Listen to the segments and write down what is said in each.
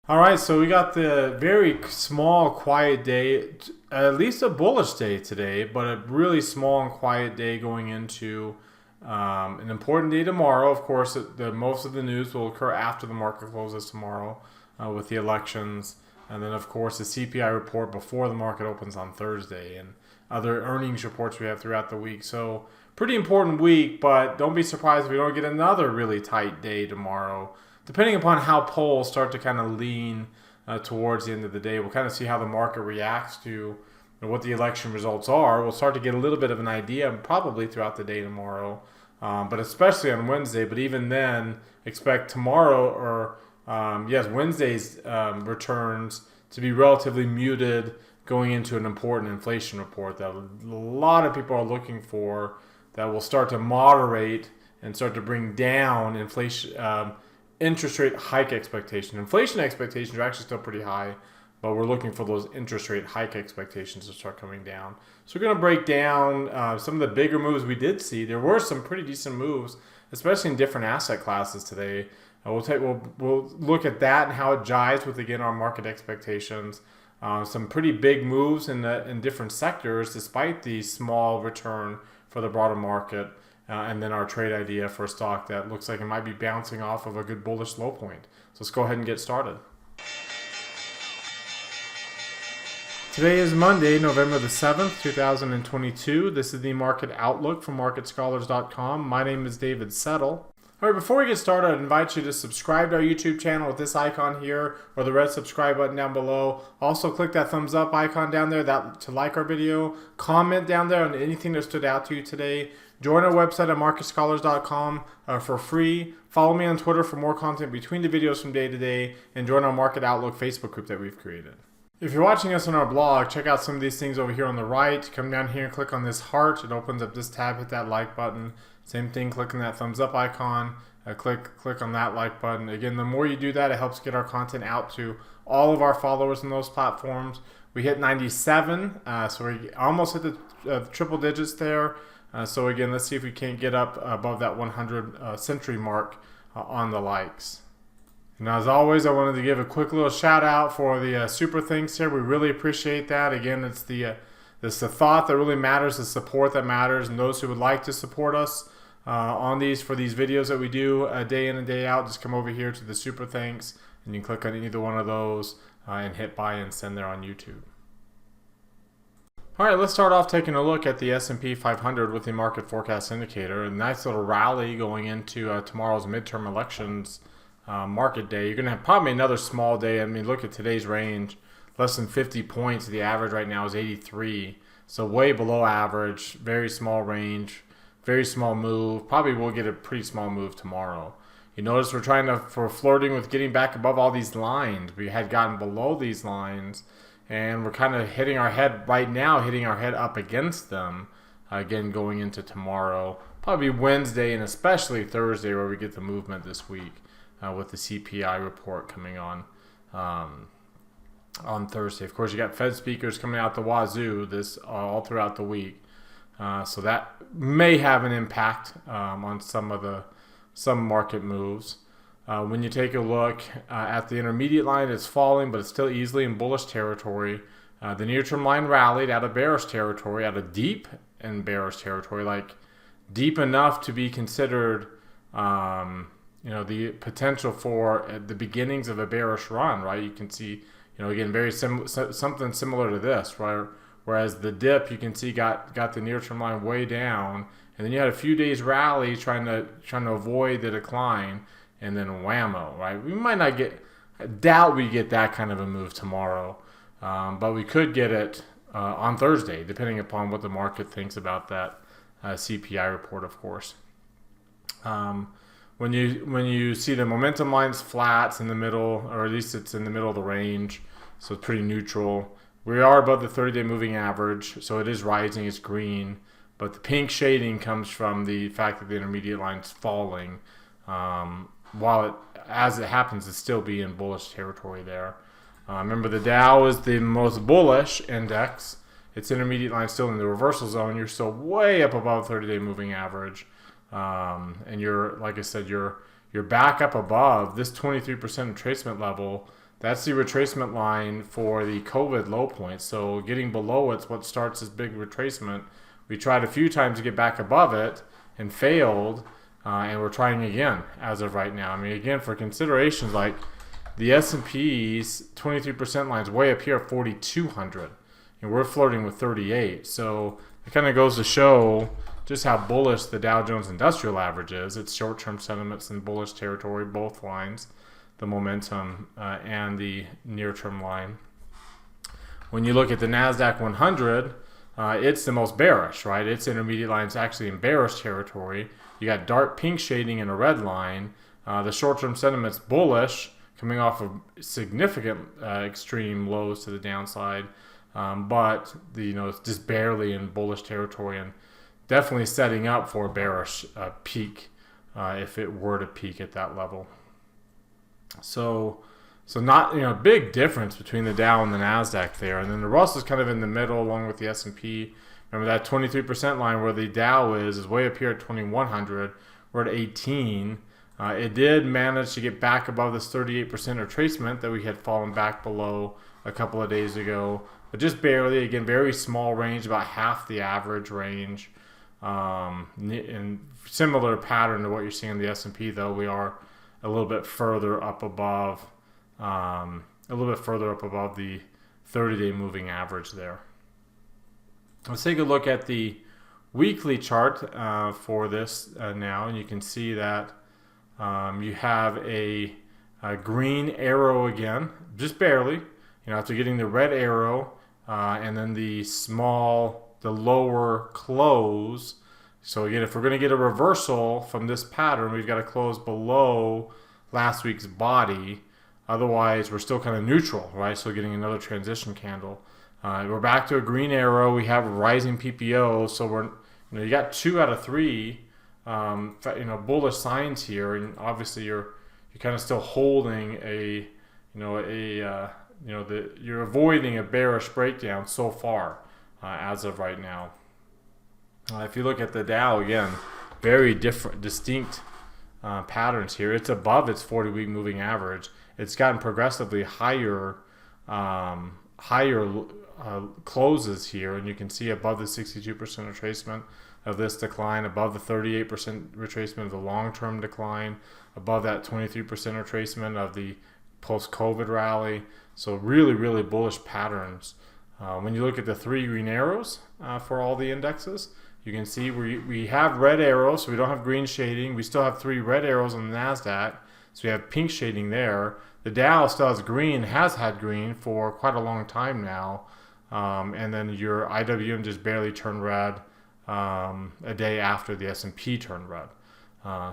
All right, so we got the very small, quiet day, at least a bullish day today, but a really small and quiet day going into an important day tomorrow. Of course, most of the news will occur after the market closes tomorrow with the elections. And then, of course, the CPI report before the market opens on Thursday and other earnings reports we have throughout the week. So, pretty important week, but don't be surprised if we don't get another really tight day tomorrow. Depending upon how polls start to kind of lean towards the end of the day, we'll kind of see how the market reacts to what the election results are. We'll start to get a little bit of an idea probably throughout the day tomorrow, but especially on Wednesday. But even then, expect tomorrow or Wednesday's returns to be relatively muted going into an important inflation report that a lot of people are looking for that will start to moderate and start to bring down inflation. Interest rate hike expectations. Inflation expectations are actually still pretty high, but we're looking for those interest rate hike expectations to start coming down. So we're going to break down some of the bigger moves we did see. There were some pretty decent moves, especially in different asset classes today. We'll look at that and how it jives with, again, our market expectations. Some pretty big moves in different sectors despite the small return for the broader market. And then our trade idea for a stock that looks like it might be bouncing off of a good bullish low point. So let's go ahead and get started. Today is Monday, November the 7th, 2022. This is the Market Outlook from MarketScholars.com. My name is David Settle. All right, before we get started, I'd invite you to subscribe to our YouTube channel with this icon here or the red subscribe button down below. Also, click that thumbs up icon down there to like our video. Comment down there on anything that stood out to you today. Join our website at MarketScholars.com for free. Follow me on Twitter for more content between the videos from day to day. And join our Market Outlook Facebook group that we've created. If you're watching us on our blog, check out some of these things over here on the right. Come down here and click on this heart. It opens up this tab. Hit that like button. Same thing, click on that thumbs up icon. Click on that like button. Again, the more you do that, it helps get our content out to all of our followers on those platforms. We hit 97, so we almost hit the triple digits there. So again, let's see if we can't get up above that 100 century mark on the likes. And as always, I wanted to give a quick little shout out for the super thanks here. We really appreciate that. Again, it's the thought that really matters, the support that matters, and those who would like to support us for these videos that we do day in and day out, just come over here to the super thanks, and you can click on either one of those and hit buy and send there on YouTube. All right, let's start off taking a look at the S&P 500 with the market forecast indicator. A nice little rally going into tomorrow's midterm elections market day. You're going to have probably another small day. I mean, look at today's range, less than 50 points. The average right now is 83, so way below average. Very small range, very small move. Probably will get a pretty small move tomorrow. You notice we're flirting with getting back above all these lines. We had gotten below these lines, and we're kind of hitting our head up against them again going into tomorrow. Probably Wednesday and especially Thursday where we get the movement this week with the CPI report coming on Thursday. Of course, you got Fed speakers coming out the wazoo all throughout the week. So that may have an impact on some market moves. When you take a look at the intermediate line, it's falling, but it's still easily in bullish territory. The near-term line rallied out of bearish territory, out of deep and bearish territory, like deep enough to be considered, the potential for the beginnings of a bearish run, right? You can see, again, something similar to this, right? Whereas the dip, you can see, got the near-term line way down, and then you had a few days rally trying to avoid the decline. And then whammo, right? We might not I doubt we get that kind of a move tomorrow, but we could get it on Thursday, depending upon what the market thinks about that CPI report, of course. When you see the momentum line's flat in the middle, or at least it's in the middle of the range, so it's pretty neutral. We are above the 30-day moving average, so it is rising, it's green, but the pink shading comes from the fact that the intermediate line's falling. While as it happens to still be in bullish territory there. Remember, the Dow is the most bullish index. Its intermediate line still in the reversal zone. You're still way up above 30-day moving average, and you're, like I said, you're back up above this 23% retracement level That's the retracement line for the COVID low point. So getting below it's what starts this big retracement. We tried a few times to get back above it and failed, and we're trying again as of right now. I mean, again, for considerations like the S&P's 23% line is way up here at 4,200, and we're flirting with 38. So it kind of goes to show just how bullish the Dow Jones Industrial Average is. Its short-term sentiments in bullish territory, both lines, the momentum and the near-term line. When you look at the NASDAQ 100, it's the most bearish, right? Its intermediate line is actually in bearish territory. You got dark pink shading and a red line. The short-term sentiment's bullish, coming off of significant extreme lows to the downside, but it's just barely in bullish territory and definitely setting up for a bearish peak if it were to peak at that level. So not big difference between the Dow and the NASDAQ there, and then the Russell's kind of in the middle along with the S&P. Remember that 23% line where the Dow is way up here at 2,100. We're at 18. It did manage to get back above this 38% retracement that we had fallen back below a couple of days ago, but just barely. Again, very small range, about half the average range. And similar pattern to what you're seeing in the S&P, though we are a little bit further up above, the 30-day moving average there. Let's take a look at the weekly chart for this now, and you can see that you have a green arrow again, just barely. After getting the red arrow and then the lower close. So again, if we're going to get a reversal from this pattern, we've got to close below last week's body. Otherwise, we're still kind of neutral, right? So getting another transition candle. We're back to a green arrow. We have rising PPO. So you got 2 out of 3, bullish signs here, and obviously you're kind of still holding you're avoiding a bearish breakdown so far as of right now. If you look at the Dow again, very distinct patterns here. It's above its 40-week moving average. It's gotten progressively higher closes here, and you can see above the 62% retracement of this decline, above the 38% retracement of the long-term decline, above that 23% retracement of the post-COVID rally. So really, really bullish patterns. When you look at the 3 green arrows for all the indexes, you can see we have red arrows, so we don't have green shading. We still have 3 red arrows on the NASDAQ, so we have pink shading there. The Dow still has green, has had green for quite a long time now. And then your IWM just barely turned red a day after the S&P turned red.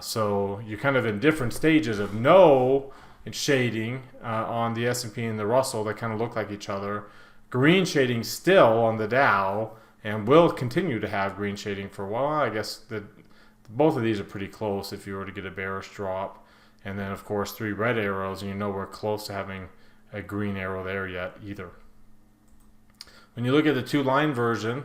So you're kind of in different stages of no shading on the S&P and the Russell that kind of look like each other. Green shading still on the Dow, and will continue to have green shading for a while. I guess that both of these are pretty close if you were to get a bearish drop. And then, of course, 3 red arrows, and we're close to having a green arrow there yet either. When you look at the 2-line version,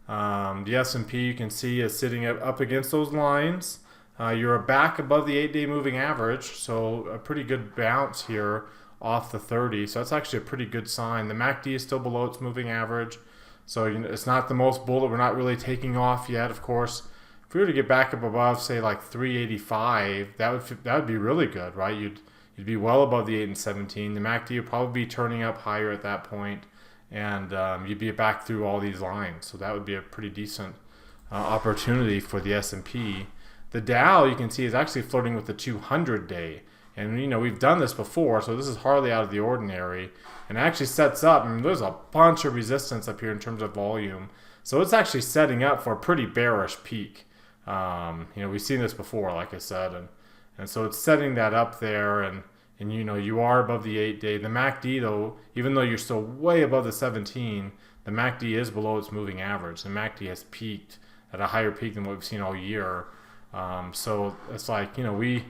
the S&P you can see is sitting up against those lines. You're back above the 8-day moving average, so a pretty good bounce here off the 30. So that's actually a pretty good sign. The MACD is still below its moving average, so it's not the most bullish. We're not really taking off yet. Of course, if we were to get back up above, say like 385, that would be really good, right? You'd be well above the 8 and 17. The MACD would probably be turning up higher at that point, and you'd be back through all these lines. So that would be a pretty decent opportunity for the S&P. The Dow, you can see, is actually flirting with the 200-day. And, we've done this before, so this is hardly out of the ordinary. And it actually sets up, there's a bunch of resistance up here in terms of volume. So it's actually setting up for a pretty bearish peak. We've seen this before, like I said. And so it's setting that up there, and you are above the 8-day. The MACD, though, even though you're still way above the 17, the MACD is below its moving average. The MACD has peaked at a higher peak than what we've seen all year. So it's like, we're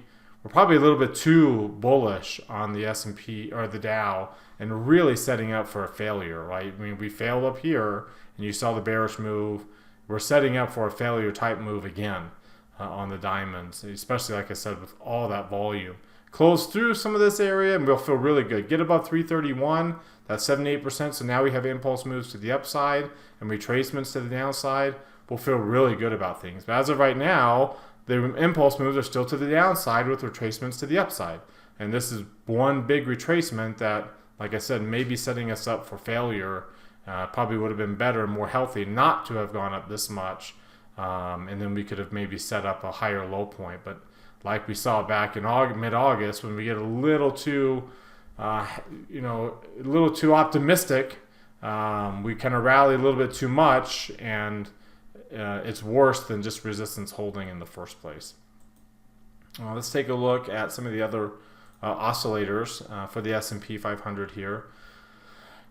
probably a little bit too bullish on the S&P or the Dow and really setting up for a failure, right? We failed up here, and you saw the bearish move. We're setting up for a failure type move again on the diamonds, especially, like I said, with all that volume. close through some of this area and we'll feel really good. Get above 331, that's 78%. So now we have impulse moves to the upside and retracements to the downside. We'll feel really good about things. But as of right now, the impulse moves are still to the downside with retracements to the upside. And this is one big retracement that, like I said, may be setting us up for failure. Probably would have been better, more healthy not to have gone up this much. And then we could have maybe set up a higher low point. But like we saw back in mid-August, when we get a little too, a little too optimistic, we kind of rally a little bit too much, and it's worse than just resistance holding in the first place. Let's take a look at some of the other oscillators for the S&P 500 here.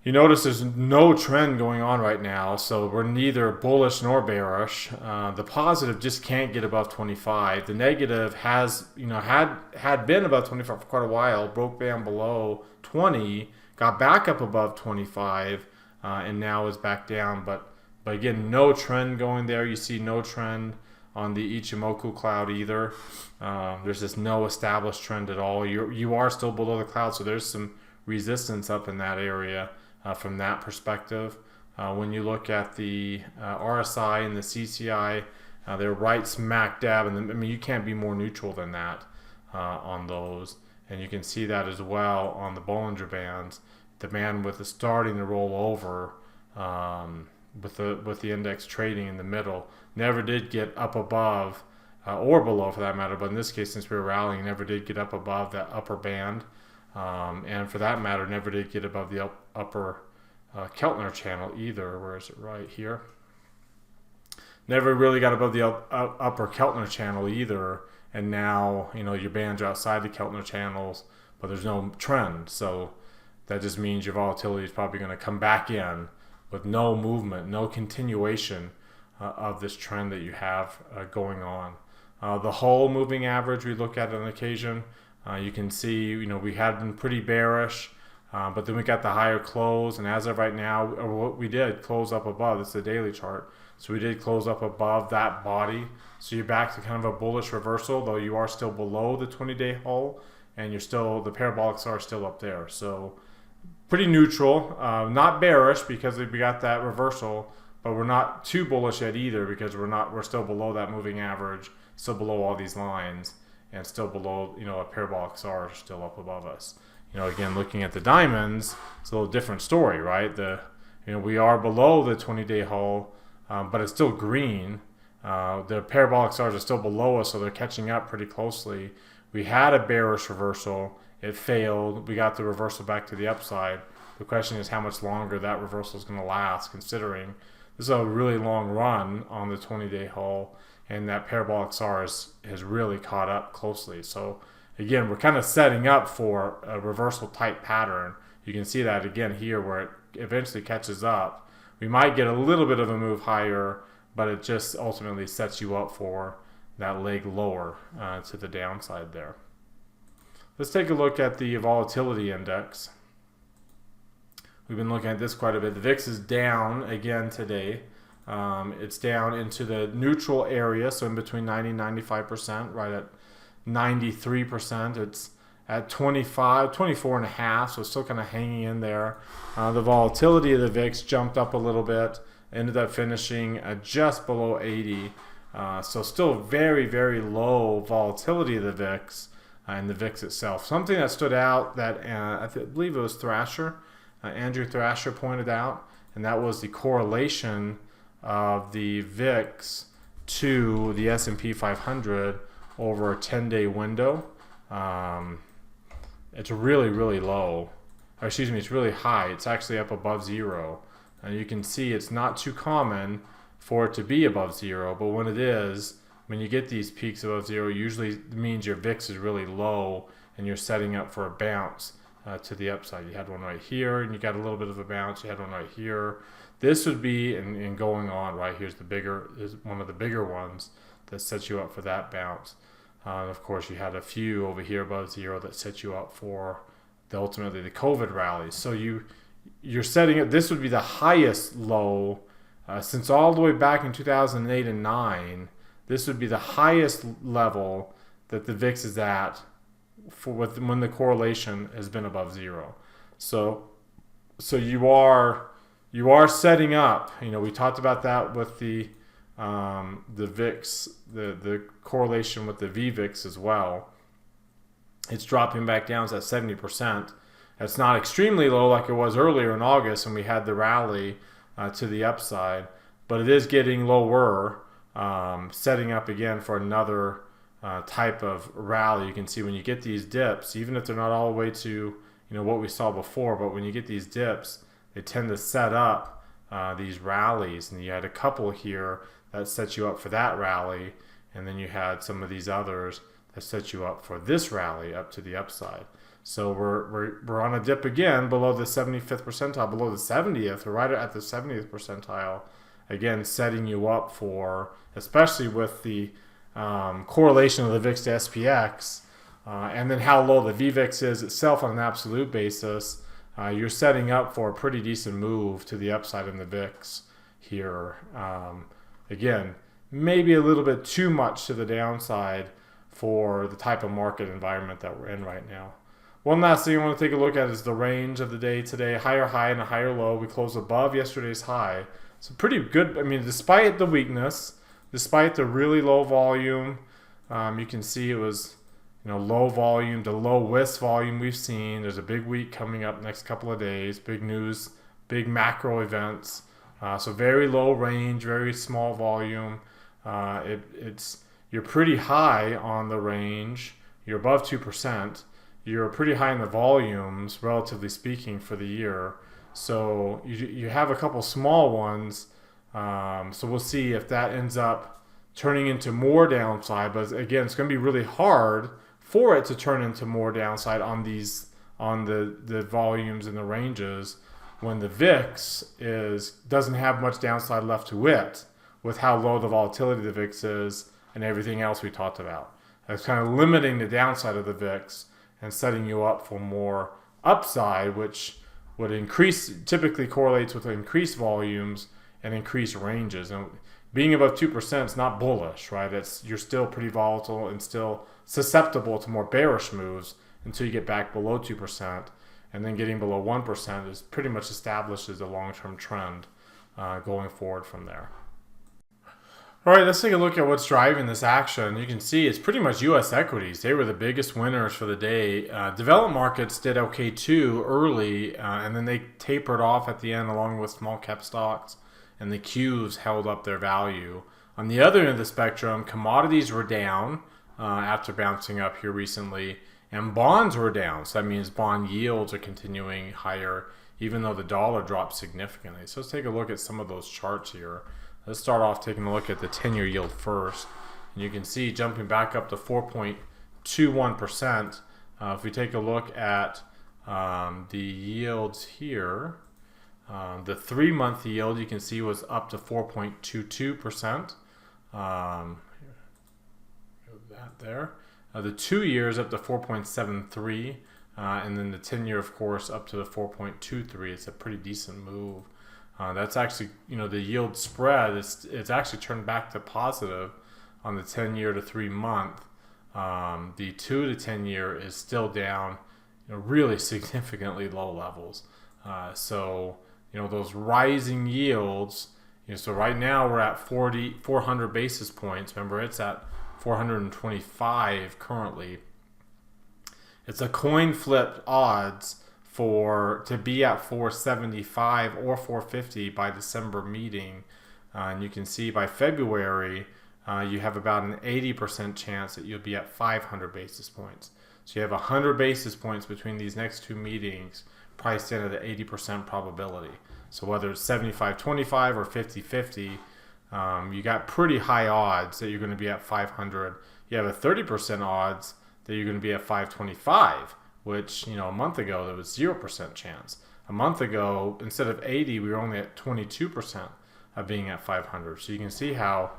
You notice there's no trend going on right now, so we're neither bullish nor bearish. The positive just can't get above 25. The negative has, had been above 25 for quite a while, broke down below 20, got back up above 25, and now is back down. But again, no trend going there. You see no trend on the Ichimoku cloud either. There's just no established trend at all. You are still below the cloud, so there's some resistance up in that area. From that perspective, when you look at the RSI and the CCI, they're right smack dab, and you can't be more neutral than that on those. And you can see that as well on the Bollinger Bands. The bandwidth is starting to roll over with the index trading in the middle. Never did get up above or below for that matter, but in this case, since we were rallying, never did get up above that upper band. And for that matter, never did get above the upper Keltner channel either. Where is it? Right here. Never really got above the upper Keltner channel either. And now, your bands are outside the Keltner channels, but there's no trend. So that just means your volatility is probably going to come back in with no movement, no continuation of this trend that you have going on. The whole moving average we look at on occasion. You can see, we had been pretty bearish, but then we got the higher close, and as of right now, or what we did, close up above. It's the daily chart. So we did close up above that body. So you're back to kind of a bullish reversal, though you are still below the 20-day hull, and the parabolics are still up there. So pretty neutral, not bearish because we got that reversal, but we're not too bullish yet either because we're still below that moving average, still below all these lines. And still below, a parabolic SAR is still up above us. Again, looking at the diamonds, it's a little different story, right? We are below the 20-day hull, but it's still green. The parabolic SARs are still below us, so they're catching up pretty closely. We had a bearish reversal. It failed. We got the reversal back to the upside. The question is how much longer that reversal is going to last, considering this is a really long run on the 20-day hull. And that parabolic SAR has really caught up closely. So again, we're kind of setting up for a reversal type pattern. You can see that again here where it eventually catches up. We might get a little bit of a move higher, but it just ultimately sets you up for that leg lower to the downside there. Let's take a look at the volatility index. We've been looking at this quite a bit. The VIX is down again today. It's down into the neutral area, so in between 90 and 95%, right at 93%. It's at 24 and a half, so it's still kind of hanging in there. The volatility of the VIX jumped up a little bit, ended up finishing just below 80. So still very, very low volatility of the VIX and the VIX itself. Something that stood out that I believe it was Thrasher, Andrew Thrasher pointed out, and that was the correlation of the VIX to the S&P 500 over a 10-day window. It's really, really low. Or excuse me, it's really high. It's actually up above zero. And you can see it's not too common for it to be above zero, but when it is, when you get these peaks above zero, usually means your VIX is really low and you're setting up for a bounce to the upside. You had one right here, and you got a little bit of a bounce. You had one right here. This would be, and going on, right here's one of the bigger ones that sets you up for that bounce. Of course, you had a few over here above zero that set you up for ultimately the COVID rally. So you're setting it. This would be the highest low since all the way back in 2008 and 9. This would be the highest level that the VIX is at when the correlation has been above zero. So you are setting up. We talked about that with the VIX, the correlation with the VVIX as well. It's dropping back down to 70%. It's not extremely low like it was earlier in August when we had the rally to the upside, but it is getting lower, setting up again for another type of rally. You can see when you get these dips, even if they're not all the way to what we saw before, but when you get these dips, they tend to set up these rallies, and you had a couple here that set you up for that rally, and then you had some of these others that set you up for this rally up to the upside. So we're on a dip again below the 75th percentile, below the 70th, or right at the 70th percentile, again setting you up for, especially with the correlation of the VIX to SPX, and then how low the VVIX is itself on an absolute basis. You're setting up for a pretty decent move to the upside in the VIX here. Again, maybe a little bit too much to the downside for the type of market environment that we're in right now. One last thing I want to take a look at is the range of the day today. Higher high and a higher low. We closed above yesterday's high. So pretty good. I mean, despite the weakness, despite the really low volume, you can see it was low volume, the lowest volume we've seen. There's a big week coming up next couple of days. Big news, big macro events. So very low range, very small volume. You're pretty high on the range. You're above 2%. You're pretty high in the volumes, relatively speaking, for the year. So you have a couple small ones. So we'll see if that ends up turning into more downside. But again, it's going to be really hard for it to turn into more downside on the volumes and the ranges when the VIX doesn't have much downside left to it, with how low the volatility of the VIX is and everything else we talked about. That's kind of limiting the downside of the VIX and setting you up for more upside, which would typically correlates with increased volumes and increased ranges. And being above 2% is not bullish, right? You're still pretty volatile and still susceptible to more bearish moves until you get back below 2%. And then getting below 1% is pretty much established as a long-term trend going forward from there. All right, let's take a look at what's driving this action. You can see it's pretty much U.S. equities. They were the biggest winners for the day. Developed markets did okay too early, and then they tapered off at the end along with small cap stocks, and the Qs held up their value. On the other end of the spectrum, commodities were down after bouncing up here recently, and bonds were down. So that means bond yields are continuing higher, even though the dollar dropped significantly. So let's take a look at some of those charts here. Let's start off taking a look at the 10-year yield first. And you can see jumping back up to 4.21%. If we take a look at the yields here, the 3-month yield you can see was up to 4.22%. That there. The 2 years up to 4.73, and then the 10-year, of course, up to the 4.23. It's a pretty decent move. That's actually, the yield spread, it's actually turned back to positive on the 10-year to 3-month. The 2 to 10-year is still down, really significantly low levels. So those rising yields, so right now we're at 400 basis points. Remember, it's at 425 currently. It's a coin flip odds to be at 475 or 450 by December meeting. And you can see by February, you have about an 80% chance that you'll be at 500 basis points. So you have 100 basis points between these next two meetings priced in at an 80% probability. So whether it's 75-25 or 50-50, you got pretty high odds that you're going to be at 500. You have a 30% odds that you're going to be at 525, which, a month ago there was 0% chance. A month ago, instead of 80, we were only at 22% of being at 500. So you can see how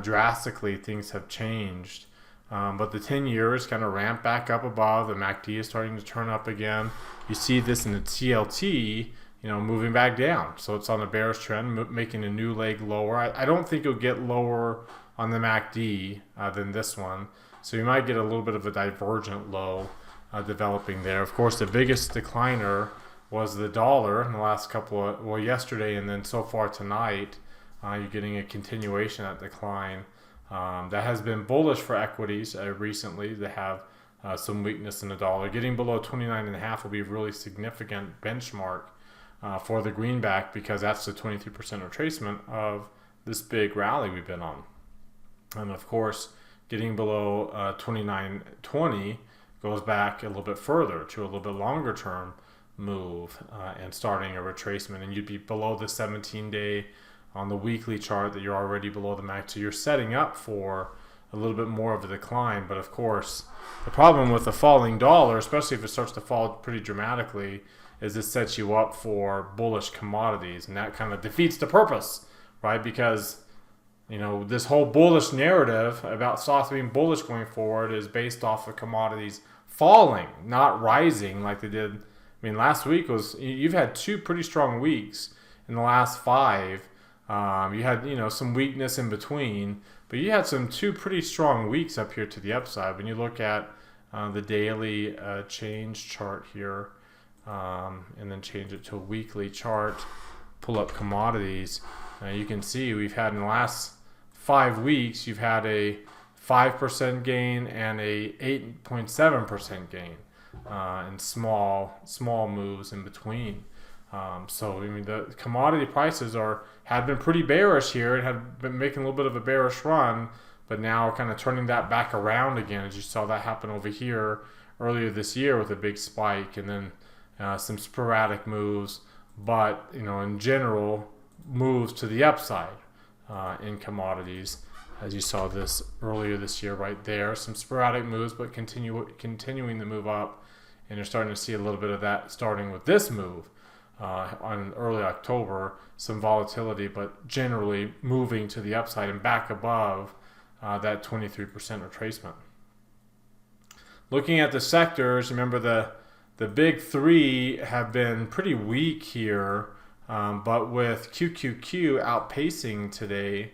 drastically things have changed. But the 10 years kind of ramped back up above. The MACD is starting to turn up again. You see this in the TLT, moving back down. So it's on a bearish trend, making a new leg lower. I don't think it'll get lower on the MACD than this one. So you might get a little bit of a divergent low developing there. Of course, the biggest decliner was the dollar in the last yesterday and then so far tonight. You're getting a continuation of that decline. That has been bullish for equities recently. They have some weakness in the dollar. Getting below 29.5 will be a really significant benchmark for the greenback, because that's the 23% retracement of this big rally we've been on. And of course, getting below 29.20 goes back a little bit further to a little bit longer term move and starting a retracement, and you'd be below the 17-day on the weekly chart that you're already below the max. So you're setting up for a little bit more of a decline. But of course, the problem with the falling dollar, especially if it starts to fall pretty dramatically, is it sets you up for bullish commodities, and that kind of defeats the purpose, right? Because this whole bullish narrative about stocks being bullish going forward is based off of commodities falling, not rising like they did. I mean, last week you've had 2 pretty strong weeks in the last 5. You had some weakness in between, but you had 2 pretty strong weeks up here to the upside. When you look at the daily change chart here, and then change it to a weekly chart, pull up commodities, you can see we've had in the last 5 weeks, you've had a 5% gain and a 8.7% gain, and small moves in between. So I mean, the commodity prices had been pretty bearish here and had been making a little bit of a bearish run, but now kind of turning that back around again, as you saw that happen over here earlier this year with a big spike, and then some sporadic moves, but in general moves to the upside in commodities, as you saw this earlier this year right there. Some sporadic moves, but continuing to move up, and you're starting to see a little bit of that starting with this move. On early October, some volatility, but generally moving to the upside and back above that 23% retracement. Looking at the sectors, remember the big 3 have been pretty weak here, but with QQQ outpacing today,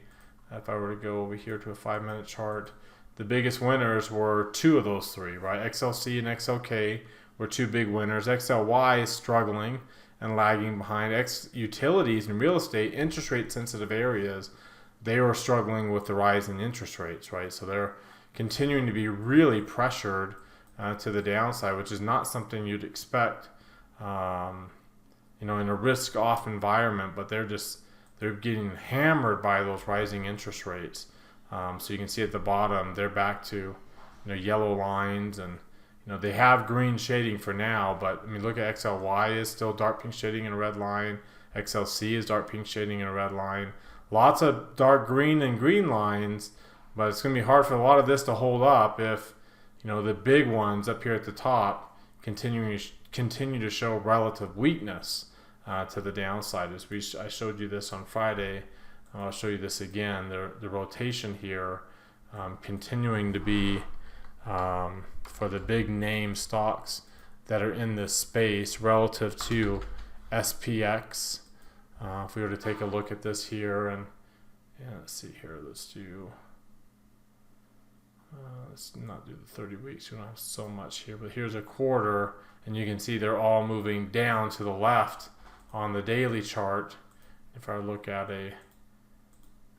if I were to go over here to a 5-minute chart, the biggest winners were 2 of those 3, right? XLC and XLK were 2 big winners. XLY is struggling and lagging behind. Utilities and real estate, interest rate sensitive areas, they were struggling with the rise in interest rates, right? So they're continuing to be really pressured to the downside, which is not something you'd expect, in a risk-off environment. But they're getting hammered by those rising interest rates. So you can see at the bottom, they're back to yellow lines, and they have green shading for now, but I mean, look at XLY is still dark pink shading in a red line. XLC is dark pink shading in a red line. Lots of dark green and green lines, but it's going to be hard for a lot of this to hold up if the big ones up here at the top continue to show relative weakness to the downside. I showed you this on Friday. I'll show you this again. The rotation here continuing to be for the big name stocks that are in this space relative to SPX. If we were to take a look at this here, and let's see here, let's not do the 30 weeks, we don't have so much here, but here's a quarter, and you can see they're all moving down to the left on the daily chart. If I look at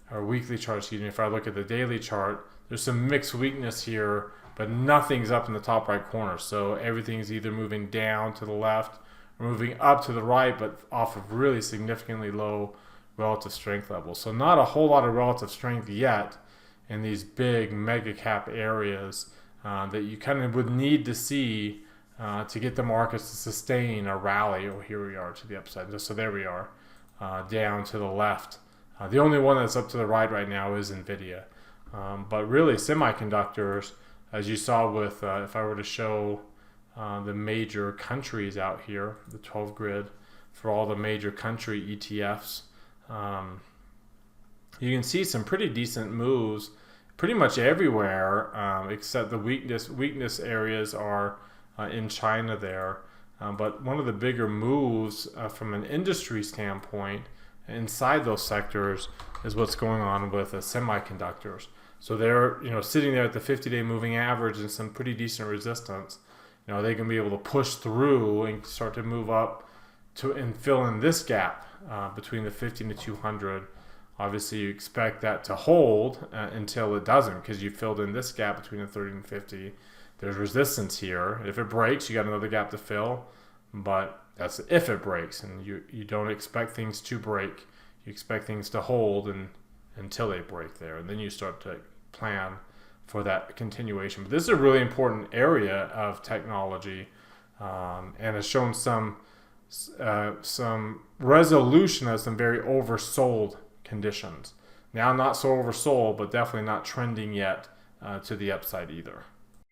our weekly chart, if I look at the daily chart, there's some mixed weakness here, but nothing's up in the top right corner. So everything's either moving down to the left or moving up to the right, but off of really significantly low relative strength levels. So not a whole lot of relative strength yet in these big mega cap areas that you kind of would need to see to get the markets to sustain a rally. Oh, here we are to the upside. So there we are, down to the left. The only one that's up to the right now is NVIDIA. But really, semiconductors, as you saw with, if I were to show the major countries out here, the 12 grid for all the major country ETFs, you can see some pretty decent moves pretty much everywhere, except the weakness areas are in China there. But one of the bigger moves from an industry standpoint inside those sectors is what's going on with semiconductors. So they're, sitting there at the 50-day moving average and some pretty decent resistance. They can be able to push through and start to move up to and fill in this gap between the 50 and the 200. Obviously, you expect that to hold until it doesn't, because you filled in this gap between the 30 and 50. There's resistance here. If it breaks, you got another gap to fill, but that's if it breaks, and you don't expect things to break. You expect things to hold until they break there, and then you start to plan for that continuation. But this is a really important area of technology, and has shown some resolution of some very oversold conditions. Now not so oversold, but definitely not trending yet to the upside either.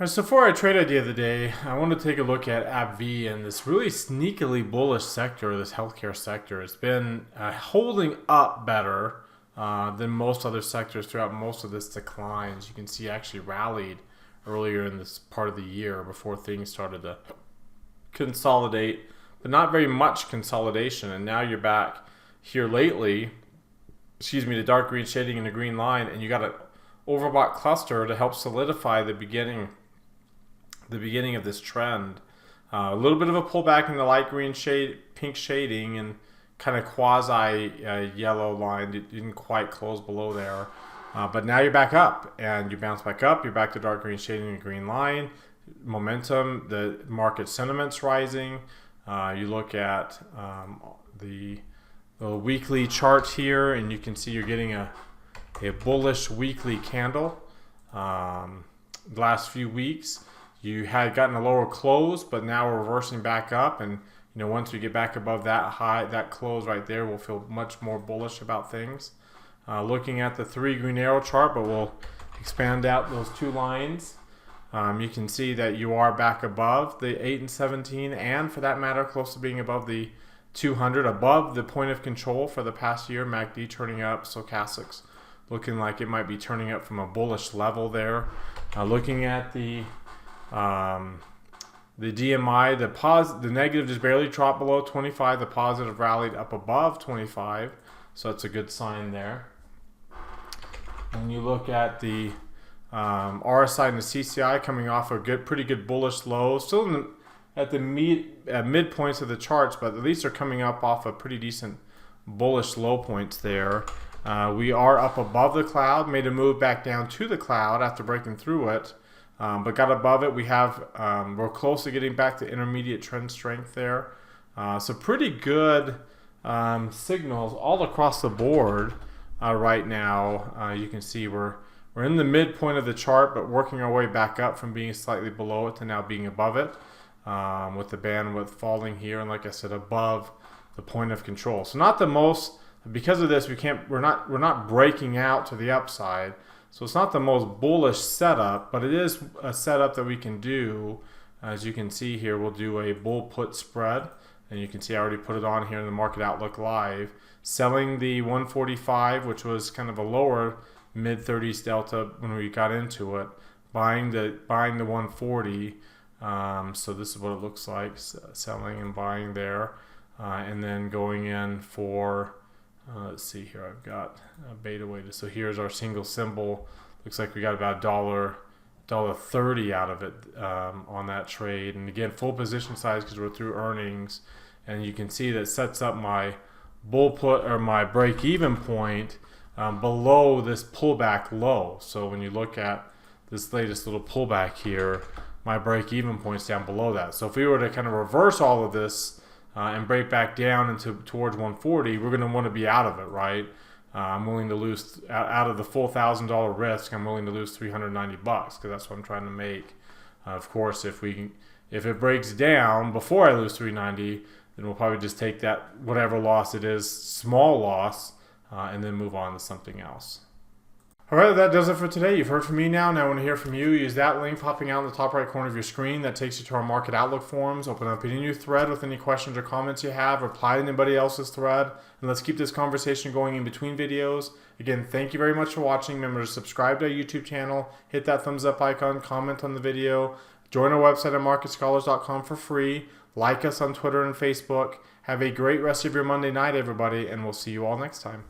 All right, so for our trade idea of the day, I want to take a look at AbbVie and this really sneakily bullish sector, this healthcare sector. It's been holding up better than most other sectors throughout most of this decline. As you can see, actually rallied earlier in this part of the year before things started to consolidate, but not very much consolidation. And now you're back here lately, the dark green shading and the green line, and you got an overbought cluster to help solidify the beginning of this trend. A little bit of a pullback in the light green pink shading, and kind of quasi yellow line. It didn't quite close below there, but now you're back up, and you bounce back up. You're back to dark green shading and green line. Momentum, the market sentiment's rising. You look at the weekly chart here, and you can see you're getting a bullish weekly candle. The last few weeks you had gotten a lower close, but now we're reversing back up, and once we get back above that high, that close right there, we'll feel much more bullish about things. Looking at the 3 green arrow chart, but we'll expand out those 2 lines. You can see that you are back above the 8 and 17, and for that matter, close to being above the 200, above the point of control for the past year. MACD turning up, stochastics looking like it might be turning up from a bullish level there. Looking at the DMI, the negative just barely dropped below 25. The positive rallied up above 25, so that's a good sign there. And you look at the RSI and the CCI coming off a pretty good bullish low, still at the midpoints of the charts, but at least they're coming up off a pretty decent bullish low points there. We are up above the cloud, made a move back down to the cloud after breaking through it. But got above it. We're close to getting back to intermediate trend strength there. So pretty good signals all across the board right now. You can see we're in the midpoint of the chart, but working our way back up from being slightly below it to now being above it, with the bandwidth falling here, and like I said, above the point of control. So not the most, because of this, we're not breaking out to the upside. So it's not the most bullish setup, but it is a setup that we can do. As you can see here, we'll do a bull put spread, and you can see I already put it on here in the Market Outlook Live, selling the 145, which was kind of a lower mid-30s delta when we got into it, buying the 140. So this is what it looks like, selling and buying there, and then going in for let's see here, I've got a beta weighted. So here's our single symbol. Looks like we got about $1.30 out of it on that trade. And again, full position size because we're through earnings. And you can see that sets up my bull put, or my break even point, below this pullback low. So when you look at this latest little pullback here, my break even point's down below that. So if we were to kind of reverse all of this and break back down towards 140, we're going to want to be out of it, right? I'm willing to lose, out of the full $1,000 risk, I'm willing to lose $390 because that's what I'm trying to make. Of course, if it breaks down before I lose $390, then we'll probably just take that whatever loss it is, small loss, and then move on to something else. All right, that does it for today. You've heard from me now. Now I want to hear from you. Use that link popping out in the top right corner of your screen. That takes you to our Market Outlook forums. Open up any new thread with any questions or comments you have. Reply to anybody else's thread. And let's keep this conversation going in between videos. Again, thank you very much for watching. Remember to subscribe to our YouTube channel. Hit that thumbs up icon. Comment on the video. Join our website at marketscholars.com for free. Like us on Twitter and Facebook. Have a great rest of your Monday night, everybody. And we'll see you all next time.